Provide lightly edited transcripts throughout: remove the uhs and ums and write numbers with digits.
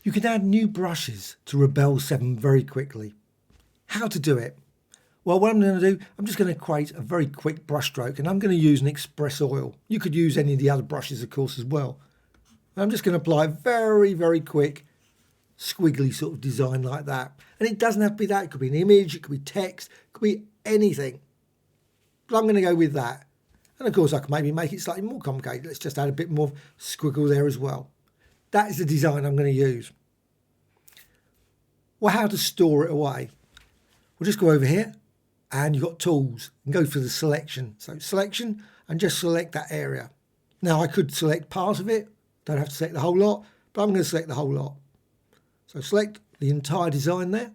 You can add new brushes to Rebelle 7 very quickly. How to do it? Well, what I'm going to do, I'm just going to create a very quick brush stroke, and I'm going to use an express oil. You could use any of the other brushes, of course, as well. I'm just going to apply a very, very quick squiggly sort of design like that. And it doesn't have to be that. It could be an image, it could be text, it could be anything. But I'm going to go with that. And of course, I can maybe make it slightly more complicated. Let's just add a bit more squiggle there as well. That is the design I'm going to use. Well, how to store it away? We'll just go over here and you've got tools and go for the selection. So selection and just select that area. Now I could select part of it. Don't have to select the whole lot, but I'm going to select the whole lot. So select the entire design there.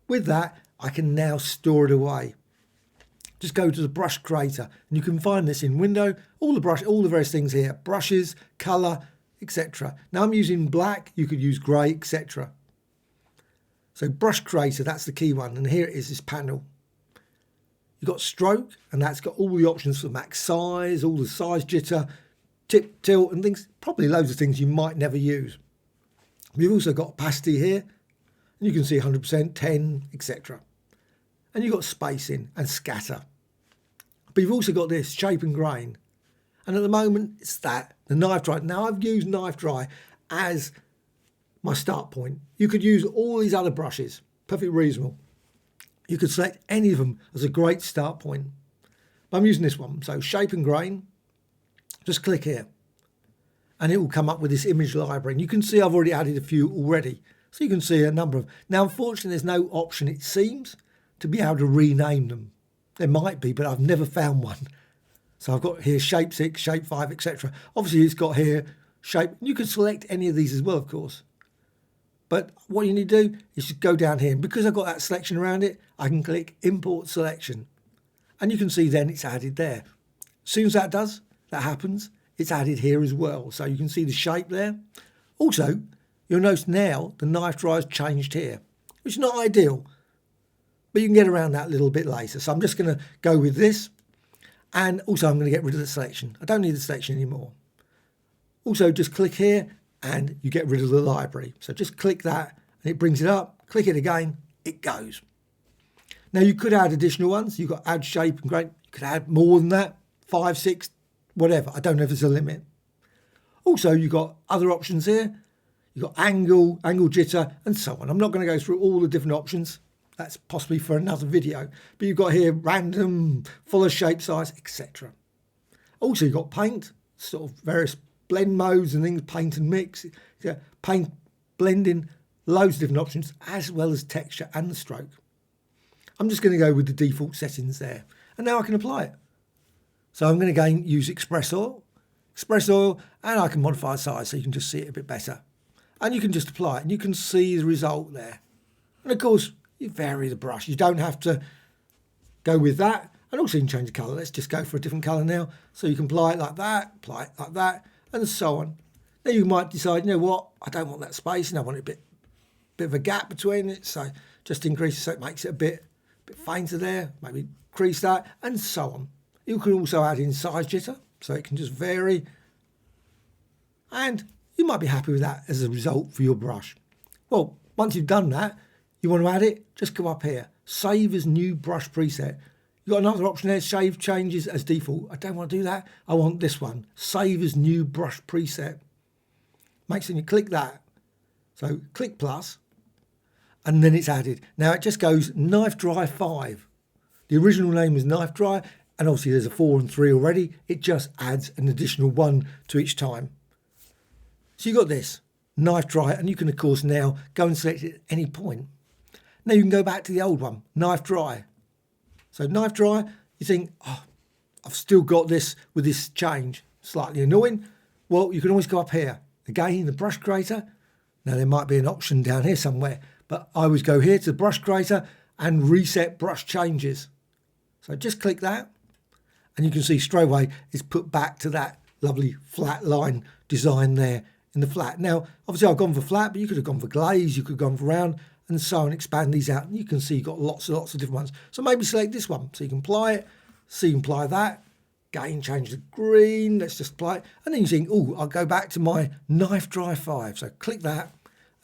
With that, I can now store it away. Just go to the brush creator and you can find this in window, all the various things here, brushes, color, etc. Now I'm using black, you could use grey, etc. So brush creator, that's the key one. And here it is, this panel. You've got stroke, and that's got all the options for max size, all the size jitter, tip, tilt, and things, probably loads of things you might never use. We've also got opacity here, and you can see 100%, 10, etc. And you've got spacing and scatter. But you've also got this shape and grain. And at the moment, it's that, the knife dry. Now I've used knife dry as my start point. You could use all these other brushes, perfectly reasonable. You could select any of them as a great start point. But I'm using this one. So shape and grain, just click here. And it will come up with this image library. And you can see I've already added a few already. So you can see a number of. Now, unfortunately, there's no option, it seems, to be able to rename them. There might be, but I've never found one. So I've got here shape 6, shape 5, etc. Obviously, it's got here shape. You can select any of these as well, of course. But what you need to do is just go down here. And because I've got that selection around it, I can click Import Selection. And you can see then it's added there. As soon as that happens, it's added here as well. So you can see the shape there. Also, you'll notice now the knife dry has changed here, which is not ideal. But you can get around that a little bit later. So I'm just going to go with this. And also I'm going to get rid of the selection. I don't need the selection anymore. Also, just click here and you get rid of the library. So just click that and it brings it up. Click it again, it goes. Now you could add additional ones. You've got add shape and grain. You could add more than that, 5, 6, whatever. I don't know if there's a limit. Also, you've got other options here. You've got angle, angle jitter, and so on. I'm not going to go through all the different options. That's possibly for another video. But you've got here random, follow shape size, etc. Also, you've got paint, sort of various blend modes and things, paint and mix, paint, blending, loads of different options, as well as texture and the stroke. I'm just going to go with the default settings there. And now I can apply it. So I'm going to again use express oil, and I can modify the size so you can just see it a bit better. And you can just apply it and you can see the result there. And of course, you vary the brush. You don't have to go with that. And also you can change the colour. Let's just go for a different colour now. So you can apply it like that, and so on. Then you might decide, you know what, I don't want that spacing. I want a bit of a gap between it. So just increase it so it makes it a bit fainter there. Maybe increase that, and so on. You can also add in size jitter, so it can just vary. And you might be happy with that as a result for your brush. Well, once you've done that, you want to add it, just go up here. Save as new brush preset. You've got another option there, save changes as default. I don't want to do that. I want this one, save as new brush preset. Make sure you click that. So click plus, and then it's added. Now it just goes knife dry 5. The original name was knife dry, and obviously there's a 4 and 3 already. It just adds an additional 1 to each time. So you've got this, knife dry, and you can of course now go and select it at any point. Now you can go back to the old one, knife dry. So knife dry, you think, oh, I've still got this with this change, slightly annoying. Well, you can always go up here. Again, the brush creator. Now there might be an option down here somewhere, but I always go here to the brush creator and reset brush changes. So just click that and you can see straight away it's put back to that lovely flat line design there in the flat. Now, obviously I've gone for flat, but you could have gone for glaze, you could have gone for round, and so on, expand these out. And you can see you've got lots and lots of different ones. So maybe select this one. So you can apply it, so you can apply that. Again, change the green, let's just apply it. And then you think, oh, I'll go back to my knife dry 5. So click that,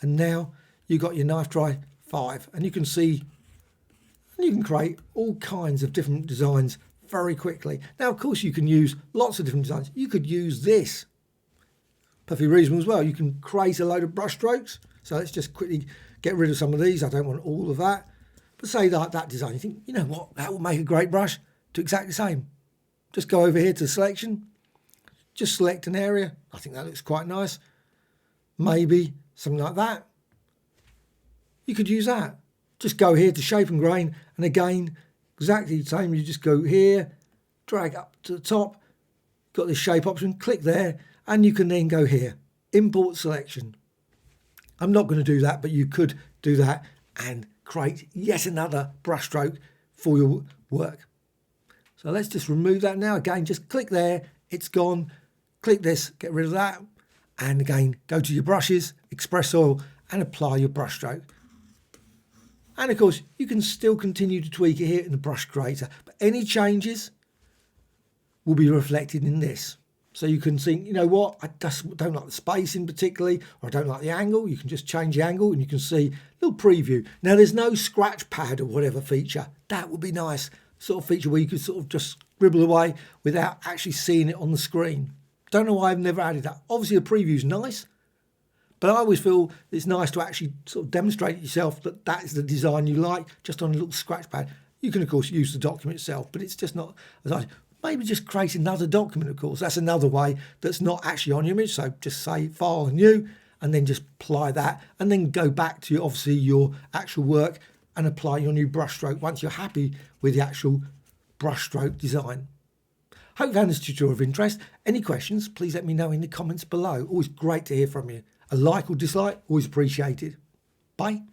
And now you've got your knife dry 5, and you can see, and you can create all kinds of different designs very quickly. Now, of course, you can use lots of different designs. You could use this. Perfectly reasonable as well. You can create a load of brush strokes. So let's just quickly get rid of some of these. I don't want all of that. But say that design, you think, you know what, that will make a great brush. Do exactly the same. Just go over here to selection. Just select an area. I think that looks quite nice. Maybe something like that. You could use that. Just go here to shape and grain. And again, exactly the same. You just go here, drag up to the top. Got this shape option, click there. And you can then go here, import selection. I'm not going to do that, but you could do that and create yet another brushstroke for your work. So let's just remove that now. Again, just click there, it's gone. Click this, get rid of that. And again, go to your brushes, Express Oil, and apply your brushstroke. And of course, you can still continue to tweak it here in the brush creator, but any changes will be reflected in this. So you can think, you know what, I just don't like the spacing particularly, or I don't like the angle. You can just change the angle and you can see a little preview. Now there's no scratch pad or whatever feature. That would be nice, sort of feature where you could sort of just scribble away without actually seeing it on the screen. Don't know why I've never added that. Obviously the preview's nice, but I always feel it's nice to actually sort of demonstrate yourself that that is the design you like, just on a little scratch pad. You can of course use the document itself, but it's just not as nice. Maybe just create another document, of course. That's another way that's not actually on your image. So just say File, New, and then just apply that, and then go back to obviously your actual work and apply your new brushstroke once you're happy with the actual brushstroke design. Hope you found this tutorial of interest. Any questions, please let me know in the comments below. Always great to hear from you. A like or dislike, always appreciated. Bye.